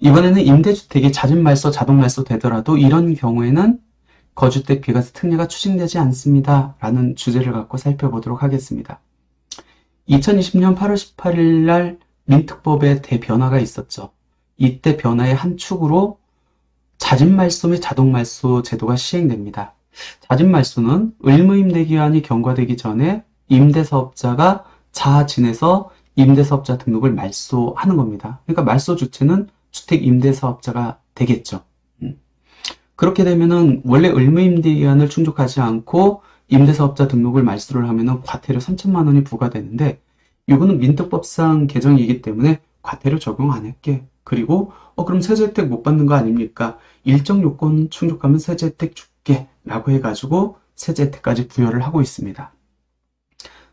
이번에는 임대주택이 잦은 말소, 자동 말소 되더라도 이런 경우에는 거주택 비과세 특례가 추징되지 않습니다. 라는 주제를 갖고 살펴보도록 하겠습니다. 2020년 8월 18일 날 민특법에 대변화가 있었죠. 이때 변화의 한 축으로 잦은 말소 및 자동 말소 제도가 시행됩니다. 잦은 말소는 의무임대기한이 경과되기 전에 임대사업자가 자진해서 임대사업자 등록을 말소하는 겁니다. 그러니까 말소 주체는 주택임대사업자가 되겠죠. 그렇게 되면은 원래 의무임대기한을 충족하지 않고 임대사업자 등록을 말소를 하면은 과태료 3천만 원이 부과되는데 이거는 민특법상 개정이기 때문에 과태료 적용 안 할게. 그리고 그럼 세제 혜택 못 받는 거 아닙니까? 일정 요건 충족하면 세제 혜택 줄게 라고 해가지고 세제 혜택까지 부여를 하고 있습니다.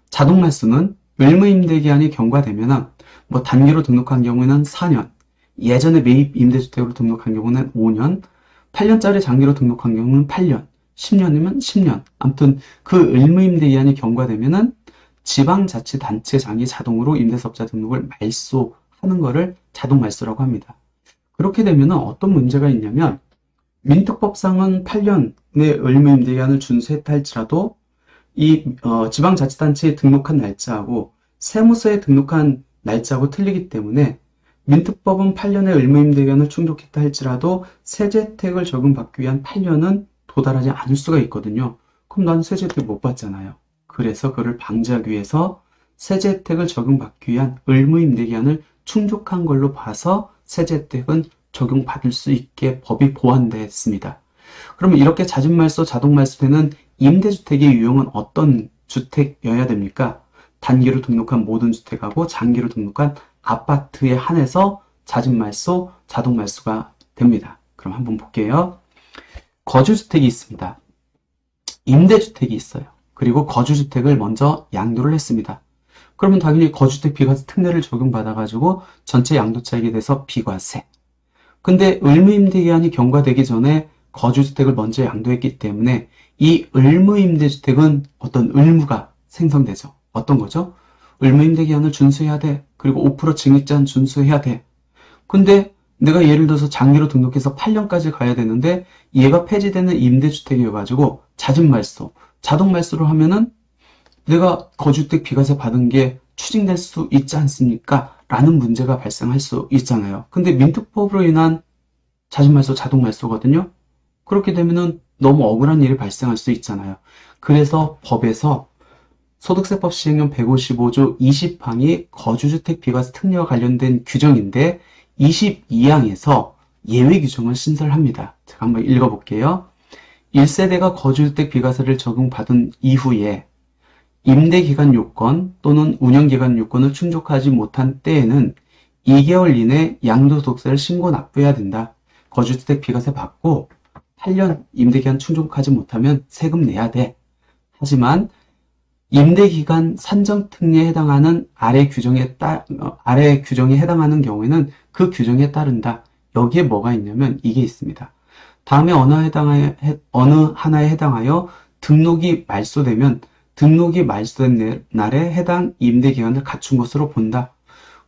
자동 말소는 의무임대기한이 경과되면은 뭐 단기로 등록한 경우에는 4년, 예전에 매입 임대주택으로 등록한 경우는 5년, 8년짜리 장기로 등록한 경우는 8년, 10년이면 10년. 아무튼 그 의무임대기한이 경과되면은 지방자치단체장이 자동으로 임대사업자 등록을 말소하는 거를 자동말소라고 합니다. 그렇게 되면은 어떤 문제가 있냐면 민특법상은 8년의 의무임대기한을 준수했다 할지라도 이 지방자치단체에 등록한 날짜하고 세무서에 등록한 날짜하고 틀리기 때문에 민특법은 8년의 의무임대기한을 충족했다 할지라도 세제 혜택을 적용받기 위한 8년은 도달하지 않을 수가 있거든요. 그럼 난 세제 혜택 못 받잖아요. 그래서 그를 방지하기 위해서 세제 혜택을 적용받기 위한 의무임대기한을 충족한 걸로 봐서 세제 혜택은 적용받을 수 있게 법이 보완됐습니다. 그러면 이렇게 잦은 말소, 자동 말소되는 임대주택의 유형은 어떤 주택이어야 됩니까? 단기로 등록한 모든 주택하고 장기로 등록한 아파트에 한해서 잦은 말소, 자동 말소가 됩니다. 그럼 한번 볼게요. 거주주택이 있습니다. 임대주택이 있어요. 그리고 거주주택을 먼저 양도를 했습니다. 그러면 당연히 거주주택 비과세 특례를 적용받아가지고 전체 양도차익에 대해서 비과세. 근데 의무임대기한이 경과되기 전에 거주주택을 먼저 양도했기 때문에 이 의무임대주택은 어떤 의무가 생성되죠. 어떤 거죠? 의무임대기한을 준수해야 돼. 그리고 5% 증액제한 준수해야 돼. 근데 내가 예를 들어서 장기로 등록해서 8년까지 가야 되는데 얘가 폐지되는 임대주택이어가지고 잦은 말소, 자동 말소를 하면은 내가 거주주택 비과세 받은 게 추징될 수 있지 않습니까? 라는 문제가 발생할 수 있잖아요. 근데 민특법으로 인한 잦은 말소, 자동 말소거든요. 그렇게 되면은 너무 억울한 일이 발생할 수 있잖아요. 그래서 법에서 소득세법 시행령 155조 20항이 거주주택 비과세 특례와 관련된 규정인데 22항에서 예외 규정을 신설합니다. 제가 한번 읽어볼게요. 1세대가 거주주택 비과세를 적용받은 이후에 임대기간 요건 또는 운영기간 요건을 충족하지 못한 때에는 2개월 이내 양도소득세를 신고 납부해야 된다. 거주주택 비과세 받고 8년 임대기간 충족하지 못하면 세금 내야 돼. 하지만 임대기간 산정특례에 해당하는 아래 규정에 해당하는 경우에는 그 규정에 따른다. 여기에 뭐가 있냐면 이게 있습니다. 다음에 어느 하나에 해당하여 등록이 말소되면 등록이 말소된 날에 해당 임대기간을 갖춘 것으로 본다.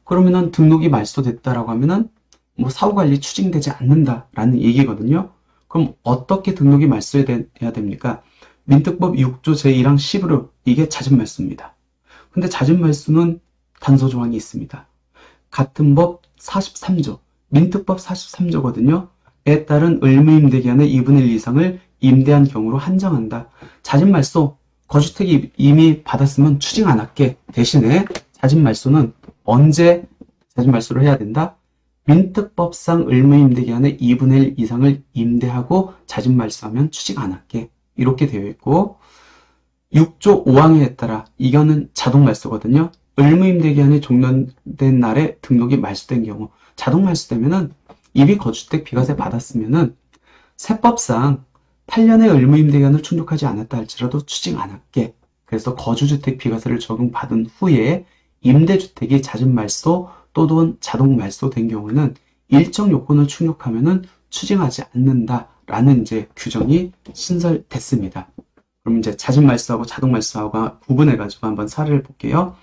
그러면은 등록이 말소됐다라고 하면은 뭐 사후관리 추징되지 않는다라는 얘기거든요. 그럼 어떻게 등록이 말소해야 됩니까? 민특법 6조 제1항 10으로 이게 잦은 말소입니다. 근데 잦은 말소는 단서 조항이 있습니다. 같은 법 43조, 민특법 43조거든요. 에 따른 의무임대기한의 2분의 1 이상을 임대한 경우로 한정한다. 잦은 말소, 거주택이 이미 받았으면 추징 안 할게. 대신에 잦은 말소는 언제 잦은 말소를 해야 된다? 민특법상 의무임대기한의 2분의 1 이상을 임대하고 잦은 말소하면 추징 안 할게. 이렇게 되어 있고 6조 5항에 따라 이거는 자동 말소거든요. 의무임대기한이 종료된 날에 등록이 말소된 경우 자동 말소되면은 이미 거주주택 비과세 받았으면은 세법상 8년의 의무임대기한을 충족하지 않았다 할지라도 추징 안 할게. 그래서 거주주택 비과세를 적용받은 후에 임대주택이 잦은 말소 또는 자동 말소된 경우는 일정 요건을 충족하면은 추징하지 않는다라는 이제 규정이 신설됐습니다. 그럼 이제 잦은 말소하고 자동 말소하고 구분해가지고 한번 사례를 볼게요.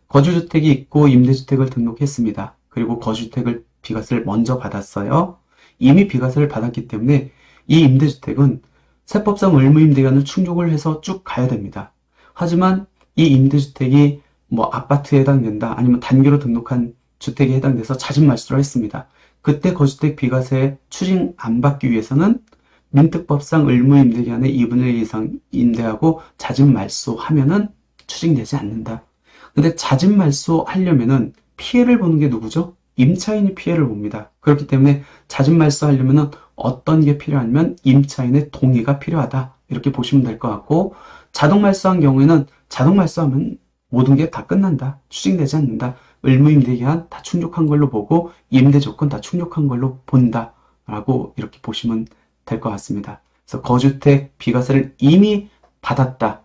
거주주택이 있고 임대주택을 등록했습니다. 그리고 거주주택을 비과세를 먼저 받았어요. 이미 비과세를 받았기 때문에 이 임대주택은 세법상 의무임대기간을 충족을 해서 쭉 가야 됩니다. 하지만 이 임대주택이 뭐 아파트에 해당된다, 아니면 단기로 등록한 주택에 해당돼서 잦은 말소를 했습니다. 그때 거주택 비과세 추징 안 받기 위해서는 민특법상 의무임대기간의 2분의 1 이상 임대하고 잦은 말소하면은 추징되지 않는다. 근데 잦은 말소하려면은 피해를 보는 게 누구죠? 임차인이 피해를 봅니다. 그렇기 때문에 잦은 말소하려면은 어떤 게 필요하냐면 임차인의 동의가 필요하다. 이렇게 보시면 될 것 같고, 자동 말소한 경우에는 자동 말소하면 모든 게 다 끝난다. 추징되지 않는다. 의무임대기간 다 충족한 걸로 보고 임대 조건 다 충족한 걸로 본다. 라고 이렇게 보시면 될 것 같습니다. 그래서 거주택 비과세를 이미 받았다.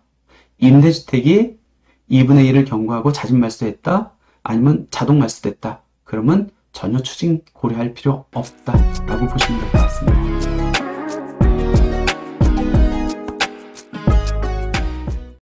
임대주택이 2분의 1을 경과하고 잦은 말소했다. 아니면 자동 말소됐다. 그러면 전혀 추징 고려할 필요 없다. 라고 보시면 될 것 같습니다.